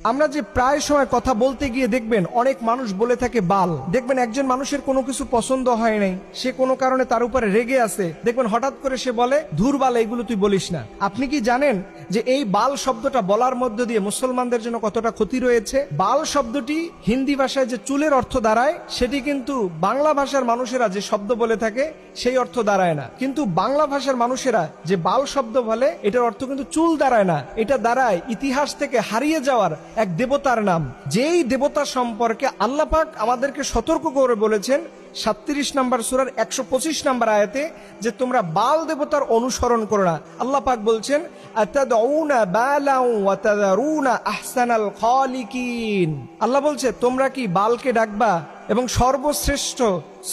আমরা যে প্রায় সময় কথা বলতে গিয়ে দেখবেন অনেক মানুষ বলে থাকে বাল। দেখবেন একজন মানুষের কোনো কিছু পছন্দ হয় নাই, সে কোনো কারণে তার উপরে রেগে আছে, দেখবেন হঠাৎ করে সে বলে ধুর বাল, এইগুলো তুই বলিস না। আপনি কি জানেন যে এই বাল শব্দটা বলার মধ্য দিয়ে মুসলমানদের জন্য কতটা ক্ষতি রয়েছে? বাল শব্দটি হিন্দি ভাষায় যে চুলের অর্থ দাঁড়ায়, সেটি কিন্তু বাংলা ভাষার মানুষেরা যে শব্দ বলে থাকে সেই অর্থ দাঁড়ায় না। কিন্তু বাংলা ভাষার মানুষেরা যে বাল শব্দ বলে, এটার অর্থ কিন্তু চুল দাঁড়ায় না, এটা দাঁড়ায় ইতিহাস থেকে হারিয়ে যাওয়ার এক দেবতার নাম। যেই দেবতা সম্পর্কে আল্লাহ পাক আমাদেরকে সতর্ক করে বলেছেন 37 নম্বর সূরার 125 নম্বর আয়াতে যে তোমরা বাল দেবতার অনুসরণ করো না। আল্লাহ পাক বলছেন আতাদউনা বালাউ ওয়া তাযারুনা আহসানাল খালিকিন। আল্লাহ বলছে তোমরা কি বালকে ডাকবা এবং সর্বশ্রেষ্ঠ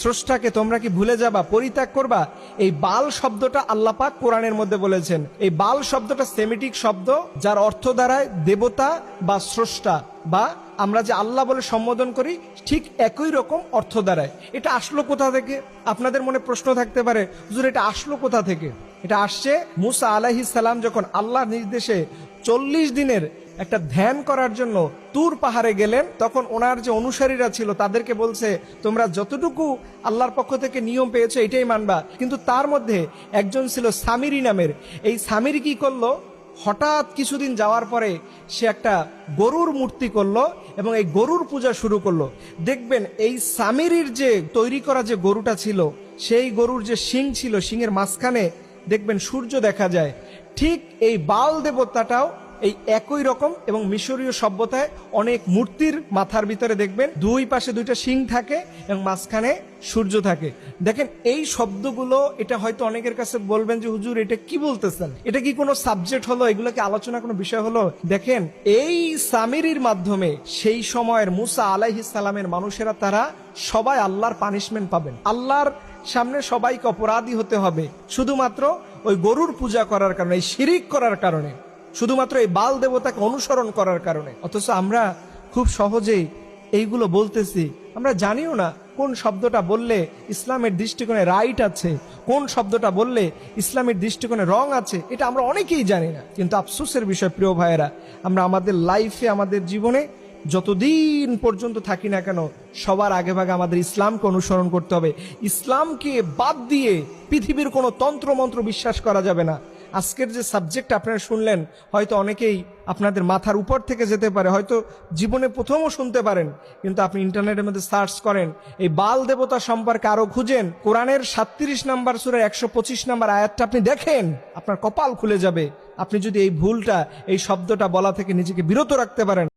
স্রষ্টাকে তোমরা কি ভুলে যাবা, পরিত্যাগ করবা? এই বাল শব্দটা আল্লাহ পাক কোরআনের মধ্যে বলেছেন। এই বাল শব্দটা সেমিটিক শব্দ, যার অর্থ দাঁড়ায় দেবতা বা স্রষ্টা, বা আমরা যে আল্লাহ বলে সম্বোধন করি ঠিক একই রকম অর্থ দাঁড়ায়। এটা আসলো কোথা থেকে? আপনাদের মনে প্রশ্ন থাকতে পারে, হুজুর এটা আসলো কোথা থেকে? এটা আসছে মুসা আলাইহিস সালাম যখন আল্লাহর নির্দেশে 40 দিনের একটা ধ্যান করার জন্য তুর পাহাড়ে গেলেন, তখন ওনার যে অনুসারীরা ছিল তাদেরকে বলছে তোমরা যতটুকু আল্লাহর পক্ষ থেকে নিয়ম পেয়েছো এটাই মানবা। কিন্তু তার মধ্যে একজন ছিল সামিরি নামের। এই সামিরি কি করলো, হঠাৎ কিছুদিন যাওয়ার পরে সে একটা গরুর মূর্তি করলো এবং এই গরুর পূজা শুরু করলো। দেখবেন এই সামিরির যে তৈরি করা যে গরুটা ছিল, সেই গরুর যে শিং ছিল, শিংয়ের মাঝখানে দেখবেন সূর্য দেখা যায়। ঠিক এই বাল দেবতাটাও এই একই রকম, এবং মিশরীয় সভ্যতায় অনেক মূর্তির মাথার ভিতরে দেখবেন দুই পাশে দুইটা শিং থাকে এবং মাঝখানে সূর্য থাকে। দেখেন এই শব্দগুলো, এটা হয়তো অনেকের কাছে বলবেন যে হুজুর এটা কি বলতেছেন, এটা কি কোনো সাবজেক্ট হলো, এগুলো কি আলোচনা কোনো বিষয় হলো? দেখেন এই সামিরির মাধ্যমে সেই সময়ের মুসা আলাইহিস সালামের মানুষেরা তারা সবাই আল্লাহর পানিশমেন্ট পাবেন। আল্লাহর সামনে সবাইকে অপরাধী হতে হবে শুধুমাত্র ওই গরুর পূজা করার কারণে, এই শিরিক করার কারণে, শুধুমাত্র এই বাল দেবতাকে অনুসরণ করার কারণে। অথচ আমরা খুব সহজেই এইগুলো বলতেছি, আমরা জানিও না কোন শব্দটা বললে ইসলামের দৃষ্টিকোণে রাইট আছে, কোন শব্দটা বললে ইসলামের দৃষ্টিকোণে রং আছে, এটা আমরা অনেকেই জানি না। কিন্তু আফসোসের বিষয় প্রিয় ভাইয়েরা, আমরা আমাদের লাইফে, আমাদের জীবনে যতদিন পর্যন্ত থাকি না কেন, সবার আগে ভাগে আমাদের ইসলামকে অনুসরণ করতে হবে। ইসলামকে বাদ দিয়ে পৃথিবীর কোনো তন্ত্রমন্ত্র বিশ্বাস করা যাবে না। আজকের যে সাবজেক্ট আপনারা শুনলেন, হয়তো অনেকেই আপনাদের মাথার উপর থেকে যেতে পারে, হয়তো জীবনে প্রথমও শুনতে পারেন, কিন্তু আপনি ইন্টারনেটের মধ্যে সার্চ করেন, এই বাল দেবতা সম্পর্কে আরো খুঁজেন, কোরআনের 37 নম্বর সূরার 125 নম্বর আয়াতটা আপনি দেখেন, আপনার কপাল খুলে যাবে। আপনি যদি এই ভুলটা, এই শব্দটা বলা থেকে নিজেকে বিরত রাখতে পারেন।